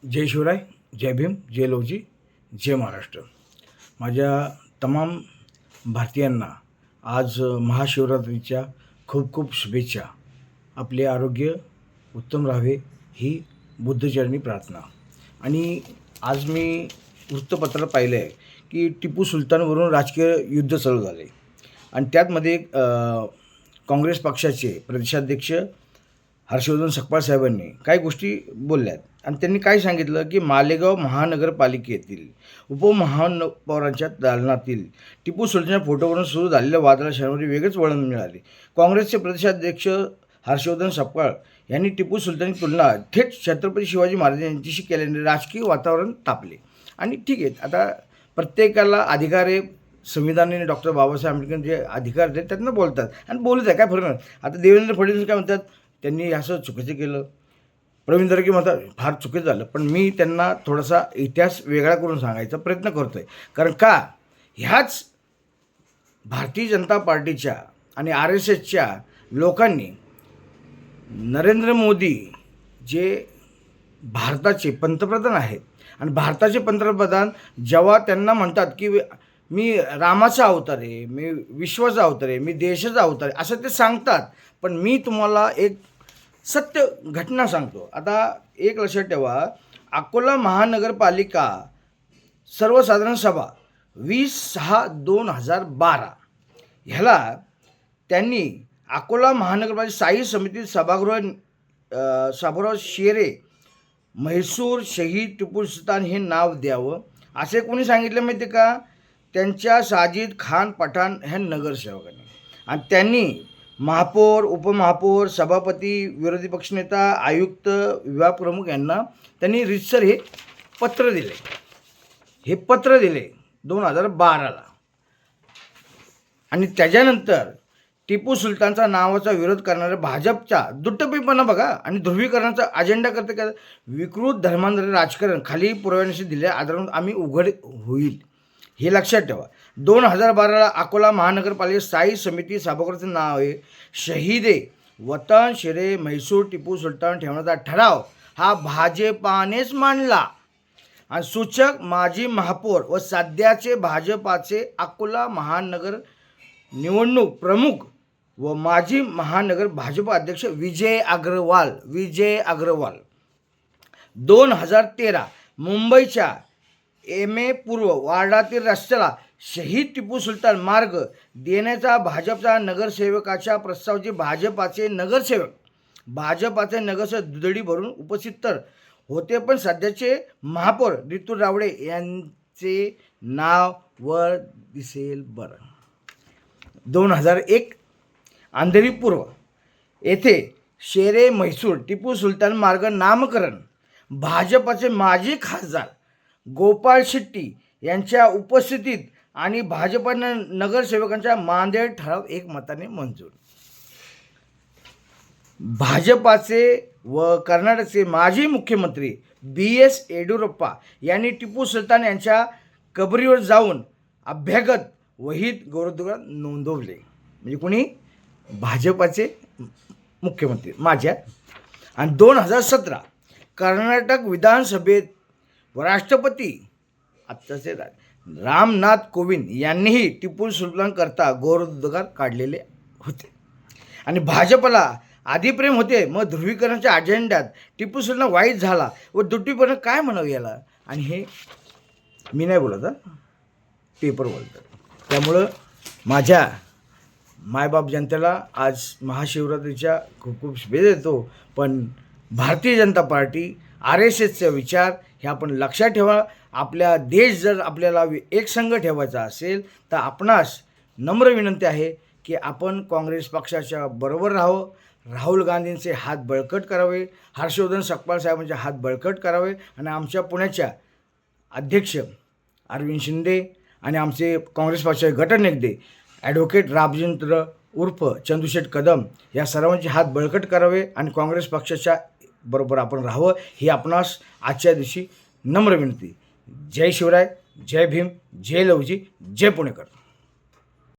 जय शिवराय, जय भीम, जय लवजी, जय महाराष्ट्र. माझ्या तमाम भारतीयांना आज महाशिवरात्रीच्या खूप खूप शुभेच्छा. आपले आरोग्य उत्तम राहावे ही बुद्धचरणी प्रार्थना. आणि आज मी वृत्तपत्रात पाहिलं आहे की टिपू सुलतानवरून राजकीय युद्ध चालू झाले आणि त्यातमध्ये काँग्रेस पक्षाचे प्रदेशाध्यक्ष हर्षवर्धन सकपाळ साहेबांनी काही गोष्टी बोलल्यात आणि त्यांनी काय सांगितलं की मालेगाव महानगरपालिकेतील उपमहापौरांच्या दालनातील टिपू सुलतानच्या फोटोवरून सुरू झालेल्या वादाला शनिवारी वेगळेच वळण मिळाले. काँग्रेसचे प्रदेशाध्यक्ष हर्षवर्धन सकपाळ यांनी टिपू सुलतानची तुलना थेट छत्रपती शिवाजी महाराज यांच्याशी केल्याने राजकीय वातावरण तापले. आणि ठीक आहे, आता प्रत्येकाला अधिकार आहे, संविधानाने डॉक्टर बाबासाहेब आंबेडकर जे अधिकार आहेत त्यांना बोलतात आणि बोलत आहे, काय फरक नाही. आता देवेंद्र फडणवीस काय म्हणतात, त्यांनी असं चुकीचं केलं. प्रवीण दरगे म्हणतात फार चुकीचं झालं. पण मी त्यांना थोडासा इतिहास वेगळा करून सांगायचा प्रयत्न करतो आहे. कारण का ह्याच भारतीय जनता पार्टीच्या आणि RSSच्या लोकांनी नरेंद्र मोदी जे भारताचे पंतप्रधान आहेत आणि भारताचे पंतप्रधान जेव्हा त्यांना म्हणतात की मी रामाचा अवतार आहे, मी विश्वाचा अवतार आहे, मी देशाचा अवतार आहे, असं ते सांगतात. पण मी तुम्हाला एक सत्य घटना सांगतो. आता एक लक्षात ठेवा, अकोला महानगरपालिका सर्वसाधारण सभा 20/6/2012 ह्याला त्यांनी अकोला महानगरपालिका स्थायी समिती सभागृह शेरे म्हैसूर शहीद टिपू सुलतान हे नाव द्यावं असे कोणी सांगितलं माहिती आहे का? त्यांच्या साजिद खान पठाण ह्या नगरसेवकांनी. आणि त्यांनी महापौर, उपमहापौर, सभापती, विरोधी पक्षनेता, आयुक्त, विभाग प्रमुख यांना त्यांनी रीतसर हे पत्र दिले. 2012ला. आणि त्याच्यानंतर टिपू सुलतानचा नावाचा विरोध करणाऱ्या भाजपच्या दुट्टपीपणा बघा आणि ध्रुवीकरणाचा अजेंडा करते का विकृत धर्मांतर राजकारण खाली पुराव्याशी दिल्या आधारावर आम्ही उघड होईल हे लक्षात ठेवा. 2012ला अकोला महानगरपालिका स्थायी समिती सभागृहाचं नाव आहे शहीदे वतन शेरे म्हैसूर टिपू सुलतान ठेवण्याचा ठराव हा भाजपानेच मांडला. आणि सूचक माजी महापौर व सध्याचे भाजपाचे अकोला महानगर निवडणूक प्रमुख व माजी महानगर भाजप अध्यक्ष विजय अग्रवाल 2013 मुंबईच्या MA पूर्व वार्डातील रस्त्याला शहीद टिपू सुलतान मार्ग देण्याचा भाजपच्या नगरसेवकाच्या प्रस्तावाची भाजपाचे नगरसेवक दुधडी भरून उपस्थित तर होते. पण सध्याचे महापौर रितू रावडे यांचे नाव वर दिसेल बरं. 2001 अंधेरी पूर्व येथे शेरे म्हैसूर टिपू सुलतान मार्ग नामकरण भाजपाचे माजी खासदार गोपाळ शेट्टी यांच्या उपस्थितीत आणि भाजपा नगरसेवकांच्या मांदेड ठराव एकमताने मंजूर. भाजपाचे व कर्नाटकचे माजी मुख्यमंत्री BS येडियुरप्पा यांनी टिपू सुलतान यांच्या कबरीवर जाऊन अभ्यागत वहीत गौरवोद्गार नोंदवले. म्हणजे कोणी? भाजपाचे मुख्यमंत्री माझ्या. आणि 2017 कर्नाटक विधानसभेत राष्ट्रपती आत्ताचे रामनाथ कोविंद यांनीही टिपू सुलतान करता गौरवोद्गार काढलेले होते. आणि भाजपला आधी प्रेम होते, मग ध्रुवीकरणाच्या अजेंड्यात टिपू सुलतान वाईट झाला व दुट्टीपणा काय म्हणावं याला. आणि हे मी नाही बोलत, पेपर बोलतात. त्यामुळं माझ्या मायबाप जनतेला आज महाशिवरात्रीच्या खूप खूप शुभेच्छा देतो. पण भारतीय जनता पार्टी RSSचे विचार हे आपण लक्षात ठेवा. आपल्या देश जर आपल्याला एकसंघ ठेवायचा असेल तर आपणास नम्र विनंती आहे की आपण काँग्रेस पक्षाच्या बरोबर राहावं. राहुल गांधींचे हात बळकट करावे, हर्षवर्धन सकपाळ साहेबांचे हात बळकट करावे आणि आमच्या पुण्याच्या अध्यक्ष अरविंद शिंदे आणि आमचे काँग्रेस पक्षाचे गटनेते ॲडव्होकेट रामचंद्र उर्फ चंदूशेठ कदम या सर्वांचे हात बळकट करावे आणि काँग्रेस पक्षाच्या बरोबर आपण राहावं ही आपणास आजच्या दिवशी नम्र विनंती. जय शिवराय, जय भीम, जय लवजी, जय पुणेकर.